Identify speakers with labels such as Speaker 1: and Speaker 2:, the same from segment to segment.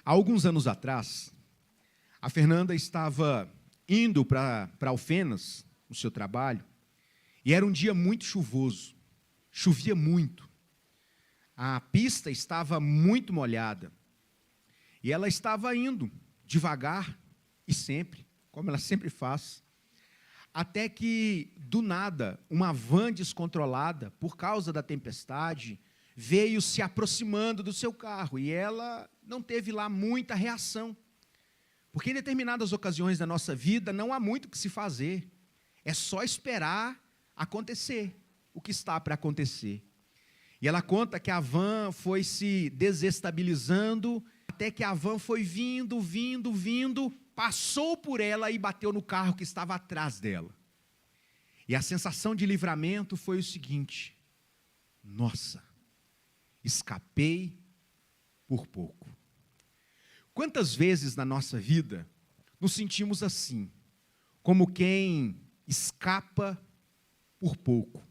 Speaker 1: Há alguns anos atrás, a Fernanda estava indo para Alfenas, no seu trabalho, e era um dia muito chuvoso, chovia muito. A pista estava muito molhada, e ela estava indo devagar e sempre, como ela sempre faz, até que, do nada, uma van descontrolada, por causa da tempestade, veio se aproximando do seu carro, e ela não teve lá muita reação. Porque em determinadas ocasiões da nossa vida não há muito o que se fazer, é só esperar acontecer o que está para acontecer. E ela conta que a van foi se desestabilizando, até que a van foi vindo, passou por ela e bateu no carro que estava atrás dela. E a sensação de livramento foi o seguinte: nossa, escapei por pouco. Quantas vezes na nossa vida nos sentimos assim, como quem escapa por pouco,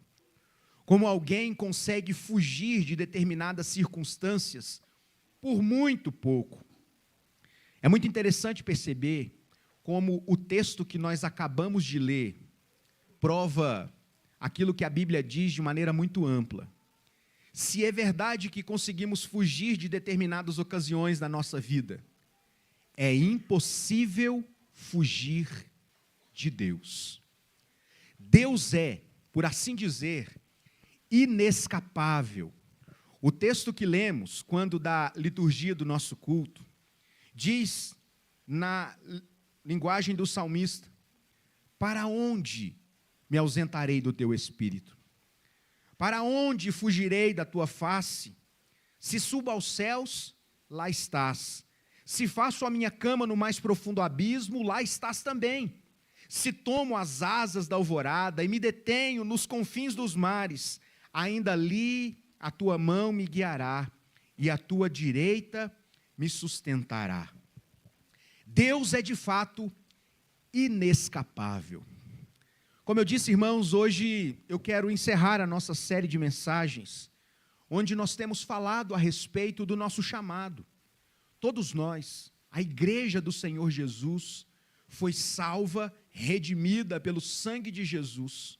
Speaker 1: como alguém consegue fugir de determinadas circunstâncias por muito pouco. É muito interessante perceber como o texto que nós acabamos de ler prova aquilo que a Bíblia diz de maneira muito ampla. Se é verdade que conseguimos fugir de determinadas ocasiões da nossa vida, é impossível fugir de Deus. Deus é, por assim dizer, inescapável. O texto que lemos, quando da liturgia do nosso culto, diz, na linguagem do salmista: para onde me ausentarei do teu espírito? Para onde fugirei da tua face? Se subo aos céus, lá estás. Se faço a minha cama no mais profundo abismo, lá estás também. Se tomo as asas da alvorada e me detenho nos confins dos mares, ainda ali a tua mão me guiará e a tua direita me sustentará. Deus é de fato inescapável. Como eu disse, irmãos, hoje eu quero encerrar a nossa série de mensagens, onde nós temos falado a respeito do nosso chamado. Todos nós, a igreja do Senhor Jesus, foi salva, redimida pelo sangue de Jesus,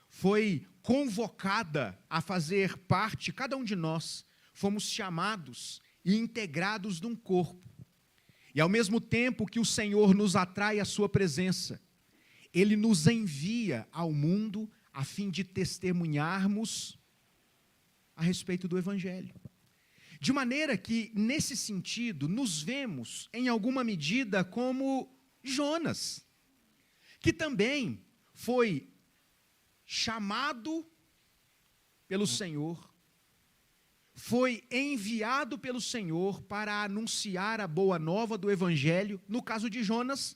Speaker 1: foi convocada a fazer parte, cada um de nós, fomos chamados e integrados num corpo. E ao mesmo tempo que o Senhor nos atrai à sua presença, Ele nos envia ao mundo a fim de testemunharmos a respeito do Evangelho. De maneira que, nesse sentido, nos vemos, em alguma medida, como Jonas, que também foi chamado pelo Senhor, foi enviado pelo Senhor para anunciar a boa nova do Evangelho, no caso de Jonas,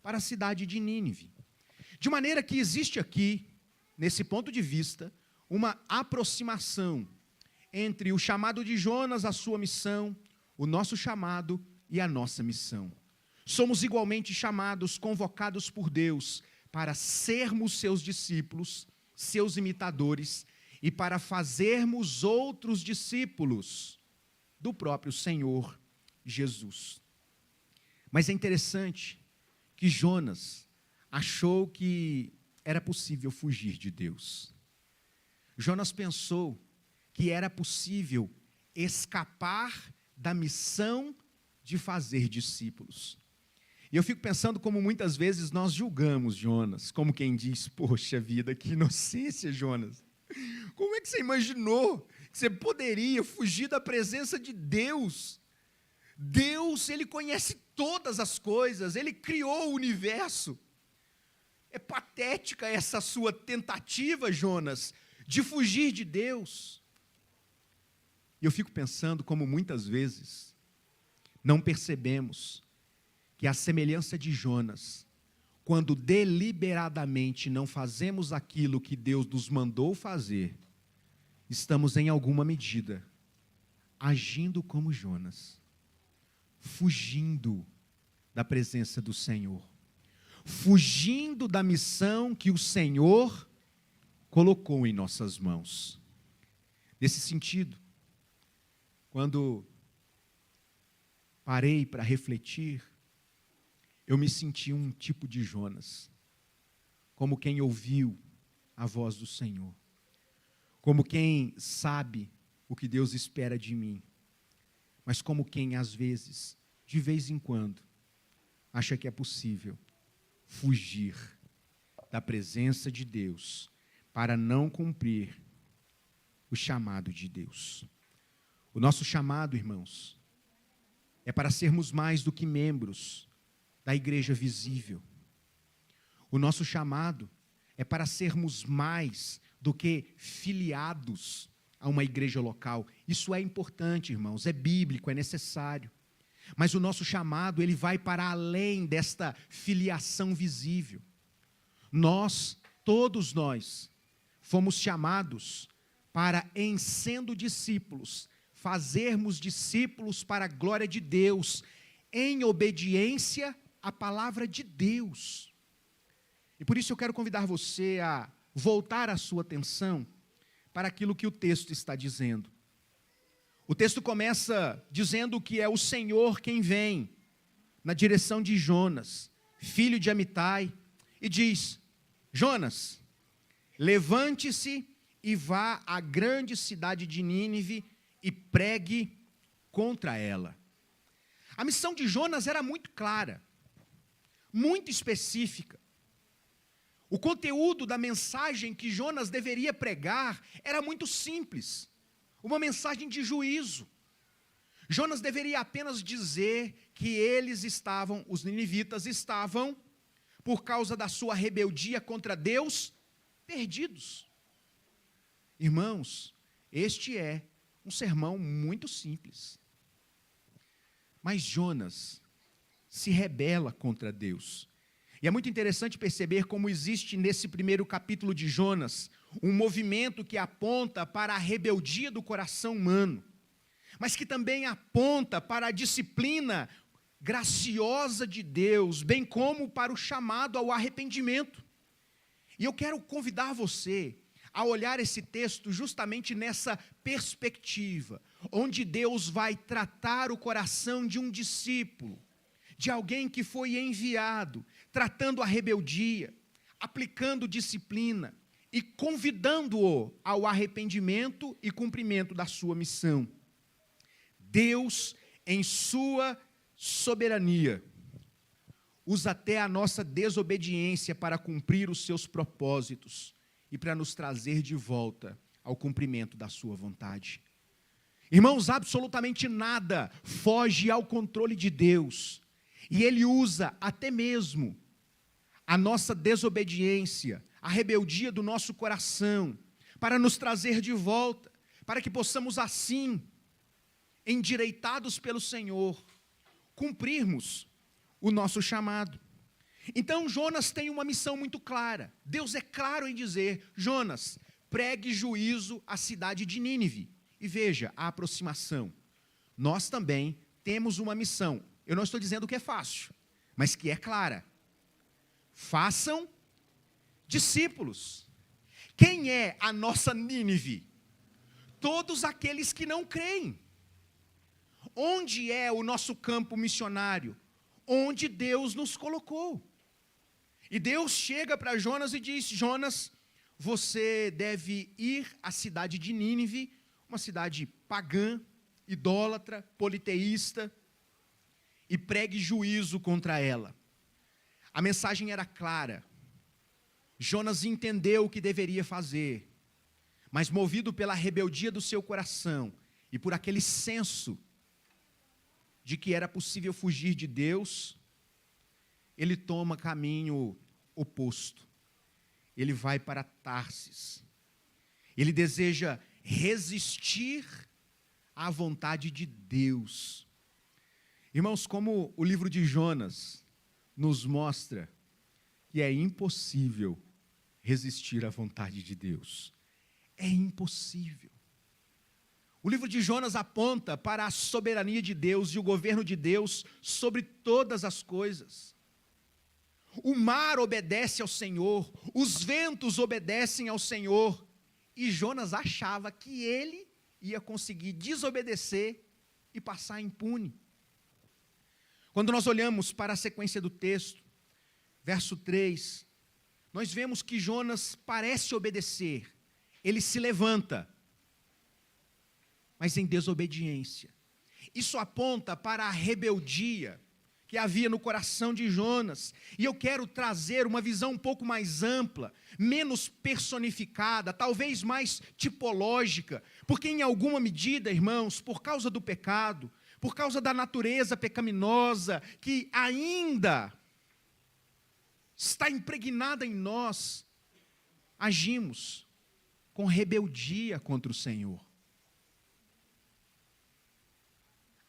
Speaker 1: para a cidade de Nínive. De maneira que existe aqui, nesse ponto de vista, uma aproximação entre o chamado de Jonas, a sua missão, o nosso chamado e a nossa missão. Somos igualmente chamados, convocados por Deus, para sermos seus discípulos, seus imitadores, e para fazermos outros discípulos do próprio Senhor Jesus. Mas é interessante que Jonas achou que era possível fugir de Deus. Jonas pensou que era possível escapar da missão de fazer discípulos. E eu fico pensando como muitas vezes nós julgamos Jonas, como quem diz: poxa vida, que inocência, Jonas. Como é que você imaginou que você poderia fugir da presença de Deus? Deus, Ele conhece todas as coisas, Ele criou o universo. É patética essa sua tentativa, Jonas, de fugir de Deus. E eu fico pensando como muitas vezes não percebemos que a semelhança de Jonas, quando deliberadamente não fazemos aquilo que Deus nos mandou fazer, estamos em alguma medida agindo como Jonas, fugindo da presença do Senhor, fugindo da missão que o Senhor colocou em nossas mãos. Nesse sentido, quando parei para refletir, eu me senti um tipo de Jonas, como quem ouviu a voz do Senhor, como quem sabe o que Deus espera de mim, mas como quem às vezes, de vez em quando, acha que é possível fugir da presença de Deus para não cumprir o chamado de Deus. O nosso chamado, irmãos, é para sermos mais do que membros da igreja visível. O nosso chamado é para sermos mais do que filiados a uma igreja local. Isso é importante, irmãos, é bíblico, é necessário. Mas o nosso chamado, ele vai para além desta filiação visível. Nós, todos nós, fomos chamados para, em sendo discípulos, fazermos discípulos para a glória de Deus, em obediência à palavra de Deus. E por isso eu quero convidar você a voltar a sua atenção para aquilo que o texto está dizendo. O texto começa dizendo que é o Senhor quem vem na direção de Jonas, filho de Amitai, e diz: Jonas, levante-se e vá à grande cidade de Nínive e pregue contra ela. A missão de Jonas era muito clara, muito específica. O conteúdo da mensagem que Jonas deveria pregar era muito simples, uma mensagem de juízo. Jonas deveria apenas dizer que os ninivitas estavam, por causa da sua rebeldia contra Deus, perdidos. Irmãos, este é um sermão muito simples. Mas Jonas se rebela contra Deus. E é muito interessante perceber como existe nesse primeiro capítulo de Jonas um movimento que aponta para a rebeldia do coração humano, mas que também aponta para a disciplina graciosa de Deus, bem como para o chamado ao arrependimento. E eu quero convidar você a olhar esse texto justamente nessa perspectiva, onde Deus vai tratar o coração de um discípulo, de alguém que foi enviado, tratando a rebeldia, aplicando disciplina e convidando-o ao arrependimento e cumprimento da sua missão. Deus, em sua soberania, usa até a nossa desobediência para cumprir os seus propósitos e para nos trazer de volta ao cumprimento da sua vontade. Irmãos, absolutamente nada foge ao controle de Deus, e Ele usa até mesmo a nossa desobediência, a rebeldia do nosso coração, para nos trazer de volta, para que possamos assim, endireitados pelo Senhor, cumprirmos o nosso chamado. Então Jonas tem uma missão muito clara. Deus é claro em dizer: Jonas, pregue juízo à cidade de Nínive. E veja a aproximação. Nós também temos uma missão. Eu não estou dizendo que é fácil, mas que é clara. Façam discípulos. Quem é a nossa Nínive? Todos aqueles que não creem. Onde é o nosso campo missionário? Onde Deus nos colocou. E Deus chega para Jonas e diz: Jonas, você deve ir à cidade de Nínive, uma cidade pagã, idólatra, politeísta, e pregue juízo contra ela. A mensagem era clara. Jonas entendeu o que deveria fazer, mas movido pela rebeldia do seu coração e por aquele senso de que era possível fugir de Deus, ele toma caminho oposto. Ele vai para Tarsis. Ele deseja resistir à vontade de Deus. Irmãos, como o livro de Jonas nos mostra que é impossível resistir à vontade de Deus. É impossível. O livro de Jonas aponta para a soberania de Deus e o governo de Deus sobre todas as coisas. O mar obedece ao Senhor, os ventos obedecem ao Senhor, e Jonas achava que ele ia conseguir desobedecer e passar impune. Quando nós olhamos para a sequência do texto, verso 3, nós vemos que Jonas parece obedecer, ele se levanta, mas em desobediência. Isso aponta para a rebeldia que havia no coração de Jonas, e eu quero trazer uma visão um pouco mais ampla, menos personificada, talvez mais tipológica, porque em alguma medida, irmãos, por causa do pecado, por causa da natureza pecaminosa, que ainda está impregnada em nós, agimos com rebeldia contra o Senhor.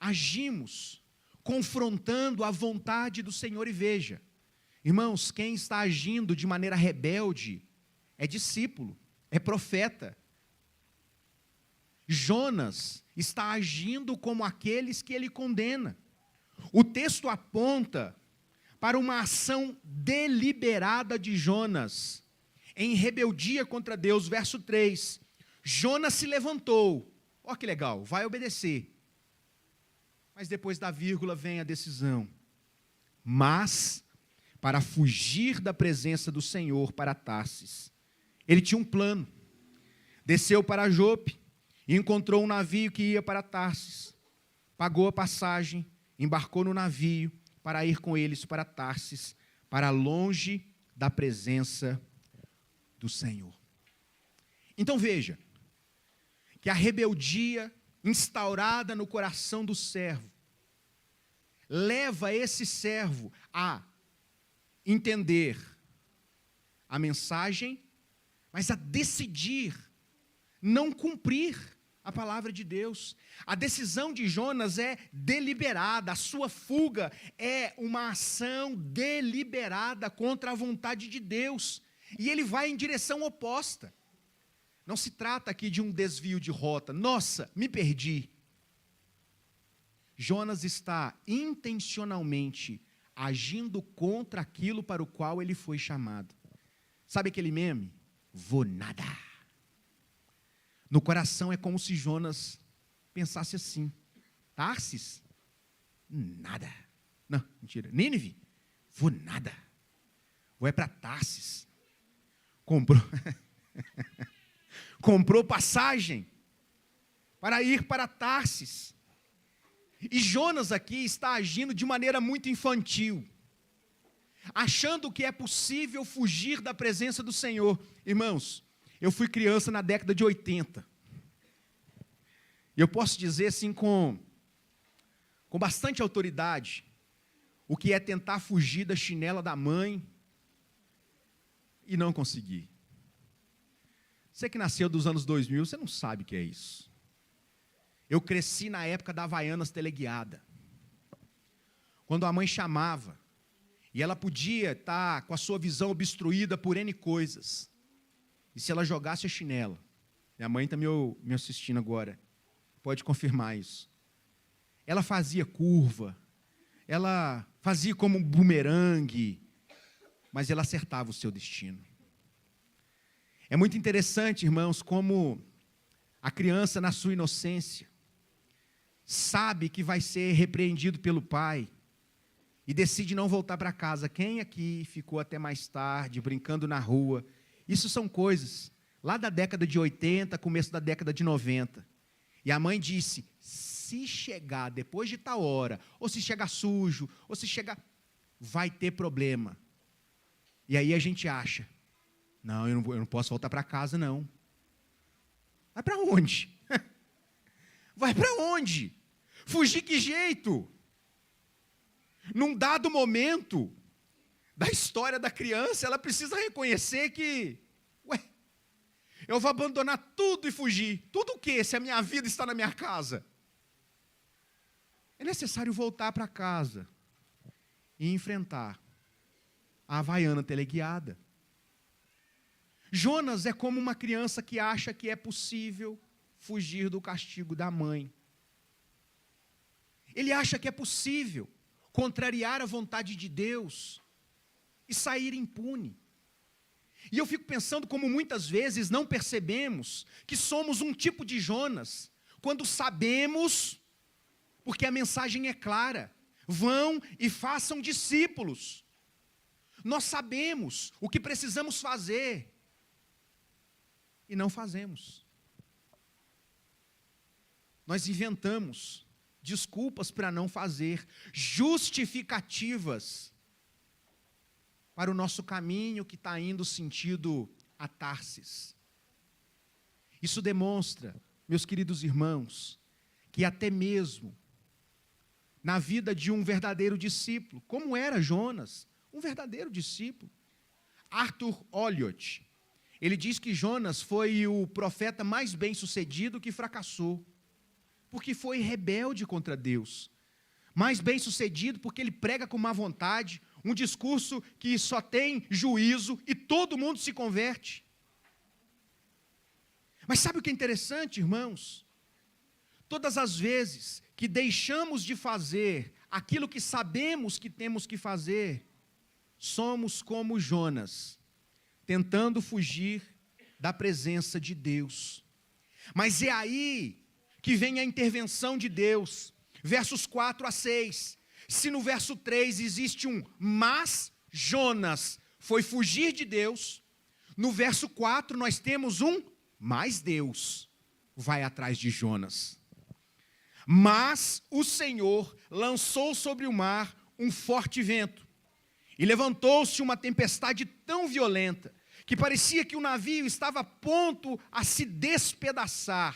Speaker 1: Agimos confrontando a vontade do Senhor. E veja, irmãos, quem está agindo de maneira rebelde é discípulo, é profeta. Jonas está agindo como aqueles que ele condena. O texto aponta para uma ação deliberada de Jonas, em rebeldia contra Deus. Verso 3, Jonas se levantou, ó que legal, vai obedecer. Mas depois da vírgula vem a decisão. Mas, para fugir da presença do Senhor para Tarsis, ele tinha um plano. Desceu para Jope e encontrou um navio que ia para Tarsis. Pagou a passagem, embarcou no navio para ir com eles para Tarsis, para longe da presença do Senhor. Então veja, que a rebeldia instaurada no coração do servo, leva esse servo a entender a mensagem, mas a decidir não cumprir a palavra de Deus. A decisão de Jonas é deliberada, a sua fuga é uma ação deliberada contra a vontade de Deus, e ele vai em direção oposta. Não se trata aqui de um desvio de rota. Nossa, me perdi. Jonas está intencionalmente agindo contra aquilo para o qual ele foi chamado. Sabe aquele meme? Vou nada. No coração é como se Jonas pensasse assim: Tarsis? Nada. Não, mentira. Nínive? Vou nada. Vou é para Tarsis. Comprou passagem para ir para Tarsis. E Jonas aqui está agindo de maneira muito infantil, achando que é possível fugir da presença do Senhor. Irmãos, eu fui criança na década de 80. E eu posso dizer assim com bastante autoridade, o que é tentar fugir da chinela da mãe e não conseguir. Você que nasceu dos anos 2000, você não sabe o que é isso. Eu cresci na época da Havaianas teleguiada. Quando a mãe chamava, e ela podia estar com a sua visão obstruída por N coisas. E se ela jogasse a chinela, minha mãe está me assistindo agora, pode confirmar isso. Ela fazia curva, ela fazia como um bumerangue, mas ela acertava o seu destino. É muito interessante, irmãos, como a criança, na sua inocência, sabe que vai ser repreendido pelo pai e decide não voltar para casa. Quem aqui ficou até mais tarde, brincando na rua? Isso são coisas lá da década de 80, começo da década de 90. E a mãe disse, se chegar depois de tal hora, ou se chegar sujo, ou se chegar, vai ter problema. E aí a gente acha, não, eu não posso voltar para casa, não. Vai para onde? Vai para onde? Fugir que jeito? Num dado momento da história da criança, ela precisa reconhecer que, eu vou abandonar tudo e fugir. Tudo o quê, se a minha vida está na minha casa? É necessário voltar para casa e enfrentar a Havaiana teleguiada. Jonas é como uma criança que acha que é possível fugir do castigo da mãe. Ele acha que é possível contrariar a vontade de Deus e sair impune. E eu fico pensando como muitas vezes não percebemos que somos um tipo de Jonas, quando sabemos, porque a mensagem é clara, Vão e façam discípulos. Nós sabemos o que precisamos fazer e não fazemos. Nós inventamos desculpas para não fazer, justificativas para o nosso caminho que está indo sentido a Tarsis. Isso demonstra, meus queridos irmãos, que até mesmo na vida de um verdadeiro discípulo, como era Jonas, um verdadeiro discípulo. Arthur Olliott, ele diz que Jonas foi o profeta mais bem-sucedido que fracassou, porque foi rebelde contra Deus. Mais bem-sucedido porque ele prega com má vontade, um discurso que só tem juízo e todo mundo se converte. Mas sabe o que é interessante, irmãos? Todas as vezes que deixamos de fazer aquilo que sabemos que temos que fazer, somos como Jonas, tentando fugir da presença de Deus. Mas é aí que vem a intervenção de Deus, versos 4 a 6. Se no verso 3 existe um mas Jonas foi fugir de Deus, no verso 4 nós temos um mas Deus vai atrás de Jonas. Mas o Senhor lançou sobre o mar um forte vento, e levantou-se uma tempestade tão violenta, que parecia que o navio estava a ponto a se despedaçar.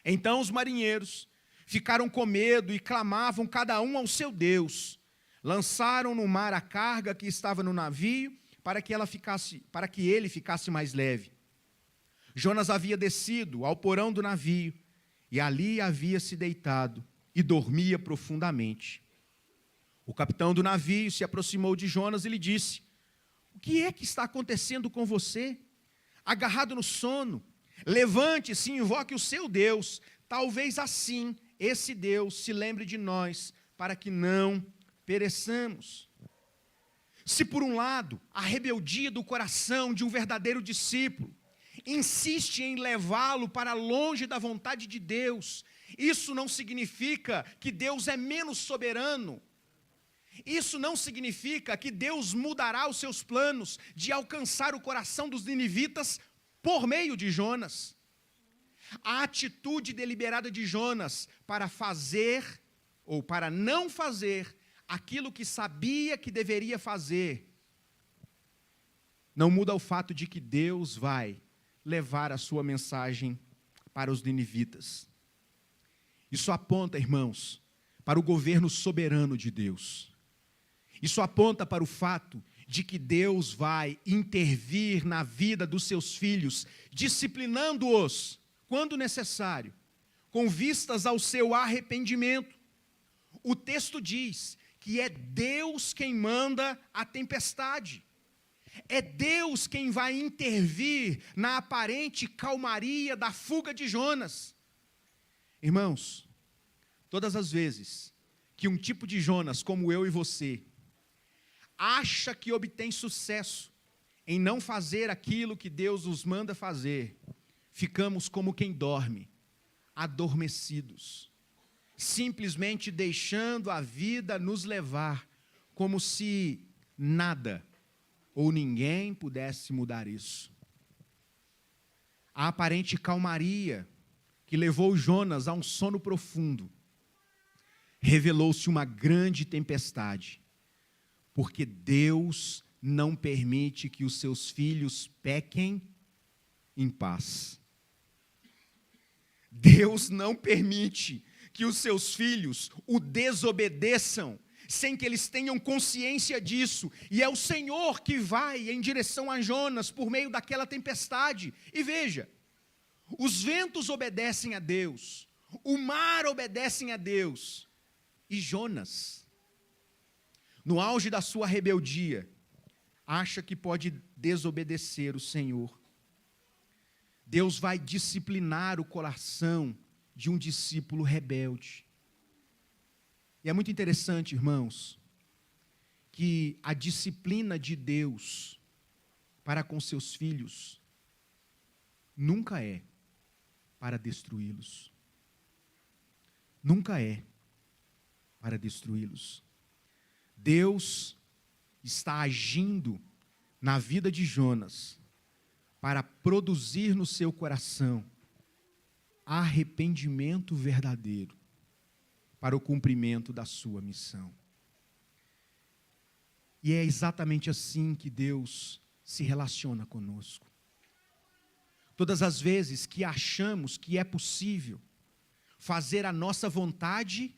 Speaker 1: Então os marinheiros ficaram com medo e clamavam cada um ao seu Deus. Lançaram no mar a carga que estava no navio, para que ele ficasse mais leve. Jonas havia descido ao porão do navio, e ali havia se deitado e dormia profundamente. O capitão do navio se aproximou de Jonas e lhe disse: o que é que está acontecendo com você? Agarrado no sono, levante-se e invoque o seu Deus, talvez assim esse Deus se lembre de nós, para que não pereçamos. Se por um lado, a rebeldia do coração de um verdadeiro discípulo insiste em levá-lo para longe da vontade de Deus, isso não significa que Deus é menos soberano. Isso não significa que Deus mudará os seus planos de alcançar o coração dos ninivitas por meio de Jonas. A atitude deliberada de Jonas para fazer ou para não fazer aquilo que sabia que deveria fazer, não muda o fato de que Deus vai levar a sua mensagem para os ninivitas. Isso aponta, irmãos, para o governo soberano de Deus. Isso aponta para o fato de que Deus vai intervir na vida dos seus filhos, disciplinando-os, quando necessário, com vistas ao seu arrependimento. O texto diz que é Deus quem manda a tempestade. É Deus quem vai intervir na aparente calmaria da fuga de Jonas. Irmãos, todas as vezes que um tipo de Jonas, como eu e você, acha que obtém sucesso em não fazer aquilo que Deus nos manda fazer, ficamos como quem dorme, adormecidos, simplesmente deixando a vida nos levar, como se nada ou ninguém pudesse mudar isso. A aparente calmaria que levou Jonas a um sono profundo, revelou-se uma grande tempestade, porque Deus não permite que os seus filhos pequem em paz. Deus não permite que os seus filhos o desobedeçam, sem que eles tenham consciência disso, e é o Senhor que vai em direção a Jonas por meio daquela tempestade. E veja, os ventos obedecem a Deus, o mar obedece a Deus, e Jonas, no auge da sua rebeldia, acha que pode desobedecer o Senhor. Deus vai disciplinar o coração de um discípulo rebelde. E é muito interessante, irmãos, que a disciplina de Deus para com seus filhos nunca é para destruí-los. Nunca é para destruí-los. Deus está agindo na vida de Jonas para produzir no seu coração arrependimento verdadeiro para o cumprimento da sua missão. E é exatamente assim que Deus se relaciona conosco. Todas as vezes que achamos que é possível fazer a nossa vontade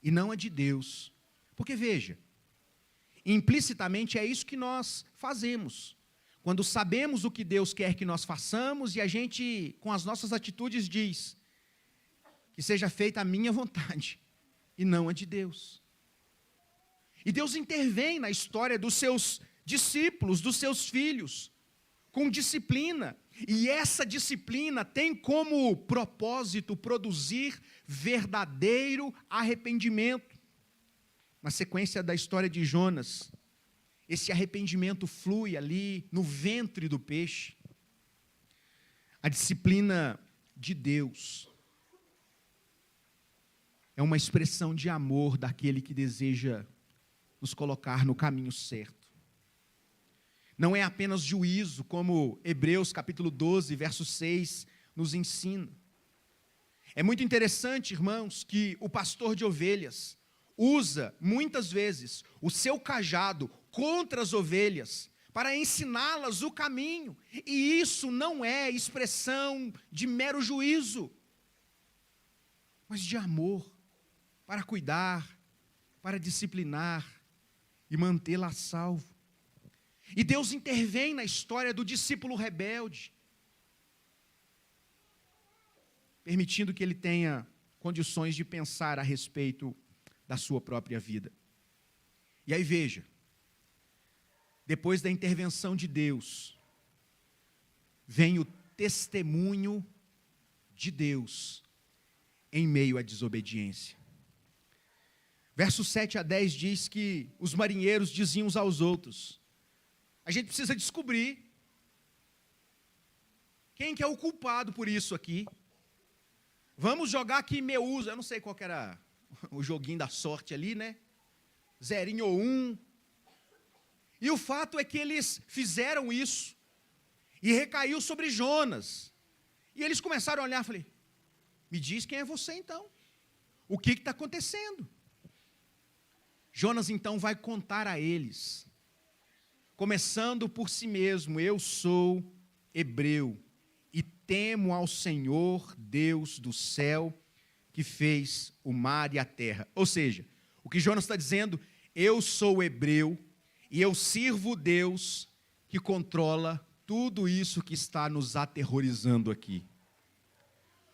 Speaker 1: e não a de Deus. Porque veja, implicitamente é isso que nós fazemos. Quando sabemos o que Deus quer que nós façamos e a gente, com as nossas atitudes, diz que seja feita a minha vontade e não a de Deus. E Deus intervém na história dos seus discípulos, dos seus filhos, com disciplina. E essa disciplina tem como propósito produzir verdadeiro arrependimento. Na sequência da história de Jonas, esse arrependimento flui ali no ventre do peixe. A disciplina de Deus é uma expressão de amor daquele que deseja nos colocar no caminho certo. Não é apenas juízo, como Hebreus capítulo 12, verso 6 nos ensina. É muito interessante, irmãos, que o pastor de ovelhas usa muitas vezes o seu cajado contra as ovelhas para ensiná-las o caminho. E isso não é expressão de mero juízo, mas de amor, para cuidar, para disciplinar e mantê-la a salvo. E Deus intervém na história do discípulo rebelde, permitindo que ele tenha condições de pensar a respeito da sua própria vida. E aí veja, depois da intervenção de Deus, vem o testemunho de Deus em meio à desobediência. Versos 7 a 10 diz que os marinheiros diziam uns aos outros: a gente precisa descobrir quem que é o culpado por isso aqui. Vamos jogar aqui Meúza, eu não sei qual que era o joguinho da sorte ali, né? 0 ou 1. E o fato é que eles fizeram isso e recaiu sobre Jonas. E eles começaram a olhar e falei: me diz quem é você então. O que está acontecendo? Jonas então vai contar a eles, começando por si mesmo: eu sou hebreu e temo ao Senhor Deus do céu, que fez o mar e a terra. Ou seja, o que Jonas está dizendo: eu sou hebreu e eu sirvo Deus que controla tudo isso que está nos aterrorizando aqui.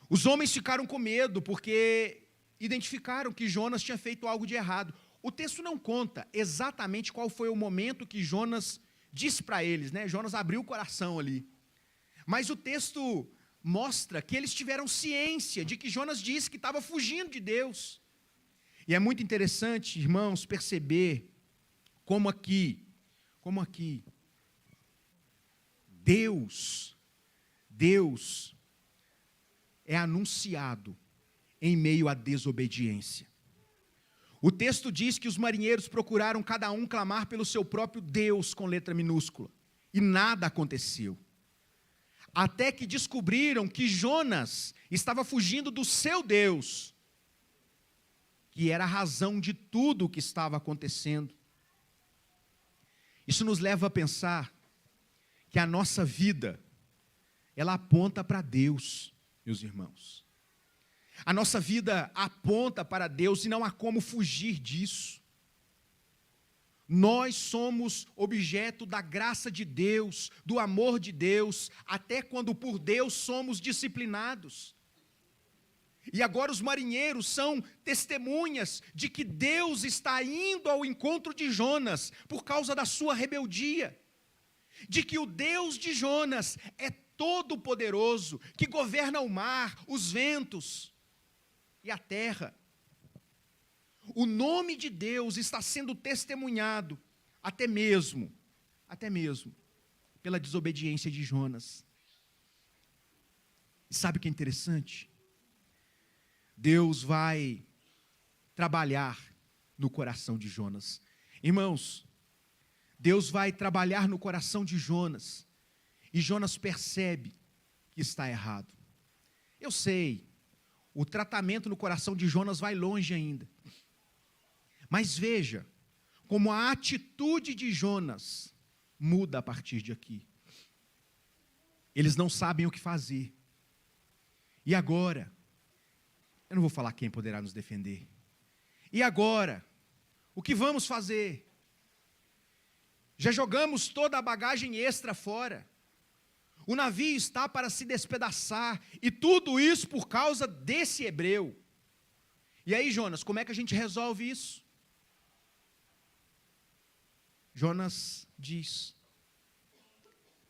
Speaker 1: Os homens ficaram com medo porque identificaram que Jonas tinha feito algo de errado. O texto não conta exatamente qual foi o momento que Jonas disse para eles, né? Jonas abriu o coração ali. Mas o texto mostra que eles tiveram ciência de que Jonas disse que estava fugindo de Deus. E é muito interessante, irmãos, perceber como aqui, Deus é anunciado em meio à desobediência. O texto diz que os marinheiros procuraram cada um clamar pelo seu próprio Deus com letra minúscula, e nada aconteceu. Até que descobriram que Jonas estava fugindo do seu Deus, que era a razão de tudo o que estava acontecendo. Isso nos leva a pensar que a nossa vida, ela aponta para Deus, meus irmãos. A nossa vida aponta para Deus e não há como fugir disso. Nós somos objeto da graça de Deus, do amor de Deus, até quando por Deus somos disciplinados. E agora os marinheiros são testemunhas de que Deus está indo ao encontro de Jonas por causa da sua rebeldia. De que o Deus de Jonas é todo-poderoso, que governa o mar, os ventos e a terra. O nome de Deus está sendo testemunhado até mesmo pela desobediência de Jonas. E sabe o que é interessante? Deus vai trabalhar no coração de Jonas. Irmãos, Deus vai trabalhar no coração de Jonas, e Jonas percebe que está errado. Eu sei, o tratamento no coração de Jonas vai longe ainda. Mas veja, como a atitude de Jonas muda a partir de aqui. Eles não sabem o que fazer. E agora, eu não vou falar quem poderá nos defender. E agora, o que vamos fazer? Já jogamos toda a bagagem extra fora. O navio está para se despedaçar, e tudo isso por causa desse hebreu. E aí, Jonas, como é que a gente resolve isso? Jonas diz: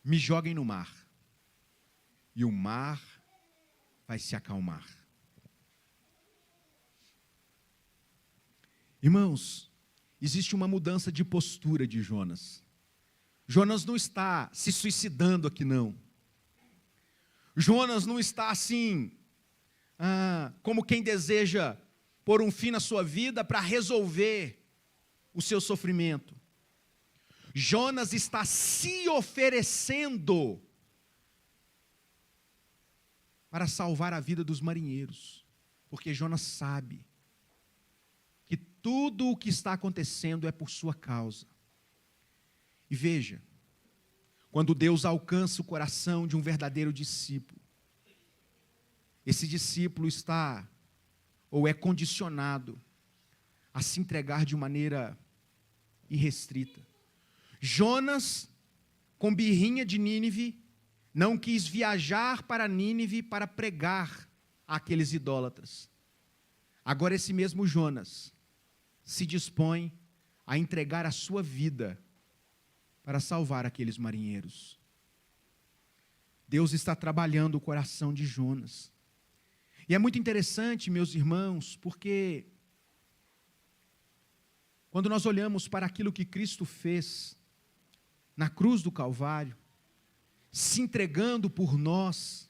Speaker 1: me joguem no mar, e o mar vai se acalmar. Irmãos, existe uma mudança de postura de Jonas. Jonas não está se suicidando aqui, não. Jonas não está assim, como quem deseja pôr um fim na sua vida para resolver o seu sofrimento. Jonas está se oferecendo para salvar a vida dos marinheiros, porque Jonas sabe que tudo o que está acontecendo é por sua causa. E veja, quando Deus alcança o coração de um verdadeiro discípulo, esse discípulo está, ou é condicionado, a se entregar de maneira irrestrita. Jonas, com birrinha de Nínive, não quis viajar para Nínive para pregar àqueles idólatras. Agora esse mesmo Jonas se dispõe a entregar a sua vida para salvar aqueles marinheiros. Deus está trabalhando o coração de Jonas. E é muito interessante, meus irmãos, porque quando nós olhamos para aquilo que Cristo fez na cruz do Calvário, se entregando por nós,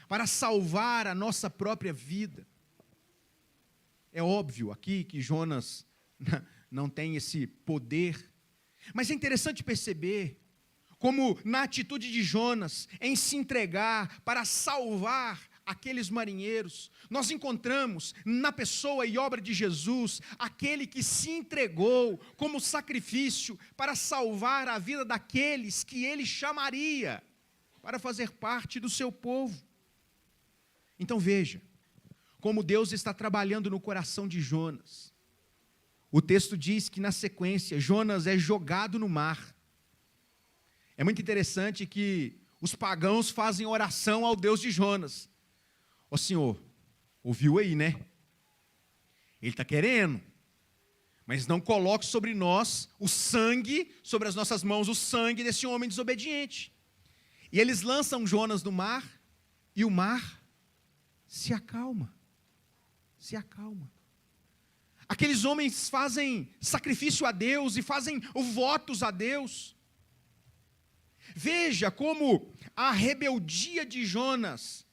Speaker 1: para salvar a nossa própria vida. É óbvio aqui que Jonas não tem esse poder, mas é interessante perceber como na atitude de Jonas, em se entregar para salvar aqueles marinheiros, nós encontramos na pessoa e obra de Jesus, aquele que se entregou como sacrifício para salvar a vida daqueles que ele chamaria para fazer parte do seu povo. Então veja, como Deus está trabalhando no coração de Jonas. O texto diz que na sequência, Jonas é jogado no mar. É muito interessante que os pagãos fazem oração ao Deus de Jonas. Ó Senhor, ouviu aí, né? Ele está querendo, mas não coloque sobre nós o sangue, sobre as nossas mãos, o sangue desse homem desobediente. E eles lançam Jonas no mar, e o mar se acalma. Se acalma. Aqueles homens fazem sacrifício a Deus e fazem votos a Deus. Veja como a rebeldia de Jonas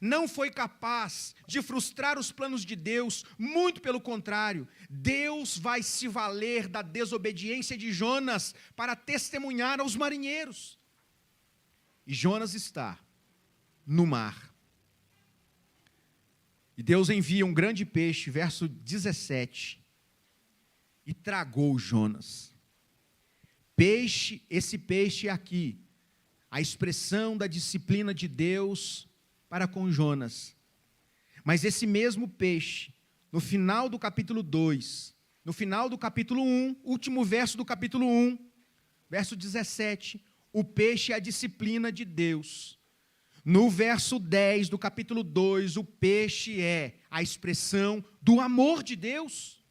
Speaker 1: não foi capaz de frustrar os planos de Deus, muito pelo contrário, Deus vai se valer da desobediência de Jonas para testemunhar aos marinheiros. E Jonas está no mar. E Deus envia um grande peixe, verso 17, e tragou Jonas. Peixe, esse peixe é aqui, a expressão da disciplina de Deus para com Jonas. Mas esse mesmo peixe, no final do capítulo 2, no final do capítulo 1, último verso do capítulo 1, verso 17, o peixe é a disciplina de Deus. No verso 10 do capítulo 2, o peixe é a expressão do amor de Deus.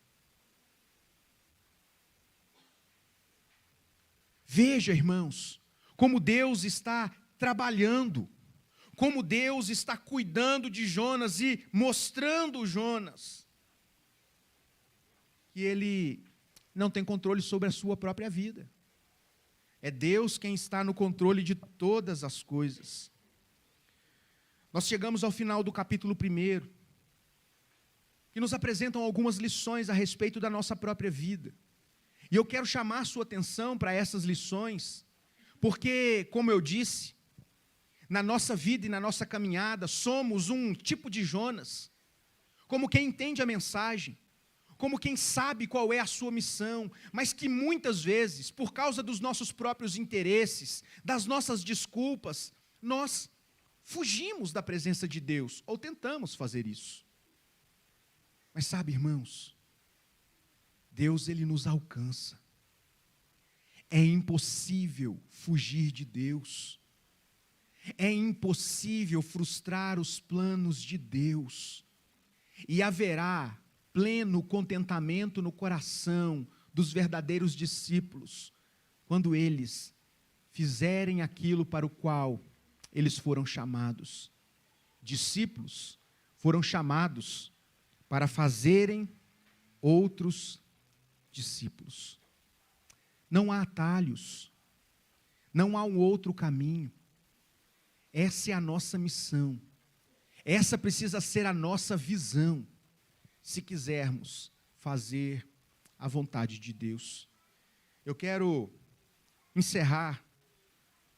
Speaker 1: Veja, irmãos, como Deus está trabalhando, como Deus está cuidando de Jonas e mostrando Jonas que ele não tem controle sobre a sua própria vida. É Deus quem está no controle de todas as coisas. Nós chegamos ao final do capítulo 1. que nos apresentam algumas lições a respeito da nossa própria vida. E eu quero chamar a sua atenção para essas lições, porque, como eu disse, na nossa vida e na nossa caminhada, somos um tipo de Jonas, como quem entende a mensagem, como quem sabe qual é a sua missão, mas que muitas vezes, por causa dos nossos próprios interesses, das nossas desculpas, nós fugimos da presença de Deus, ou tentamos fazer isso. Mas sabe, irmãos, Deus, Ele nos alcança. É impossível fugir de Deus. É impossível frustrar os planos de Deus. E haverá pleno contentamento no coração dos verdadeiros discípulos, quando eles fizerem aquilo para o qual eles foram chamados. Discípulos foram chamados para fazerem outros discípulos. Não há atalhos, não há um outro caminho. Essa é a nossa missão, essa precisa ser a nossa visão, se quisermos fazer a vontade de Deus. Eu quero encerrar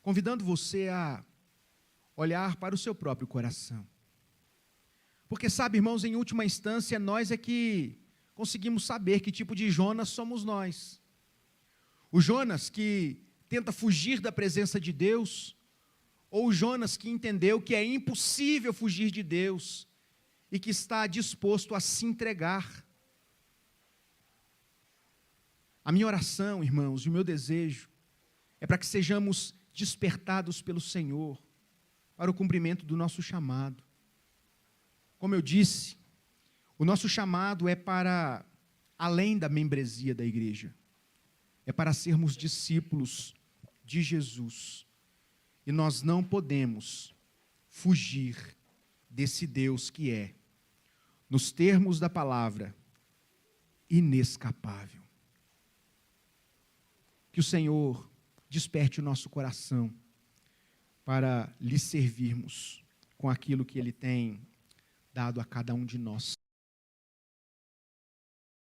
Speaker 1: convidando você a olhar para o seu próprio coração. Porque sabe, irmãos, em última instância, nós é que conseguimos saber que tipo de Jonas somos nós. O Jonas que tenta fugir da presença de Deus, ou o Jonas que entendeu que é impossível fugir de Deus e que está disposto a se entregar. A minha oração, irmãos, e o meu desejo é para que sejamos despertados pelo Senhor para o cumprimento do nosso chamado. Como eu disse, o nosso chamado é para além da membresia da igreja, é para sermos discípulos de Jesus. E nós não podemos fugir desse Deus que é, nos termos da palavra, inescapável. Que o Senhor desperte o nosso coração para lhe servirmos com aquilo que Ele tem dado a cada um de nós.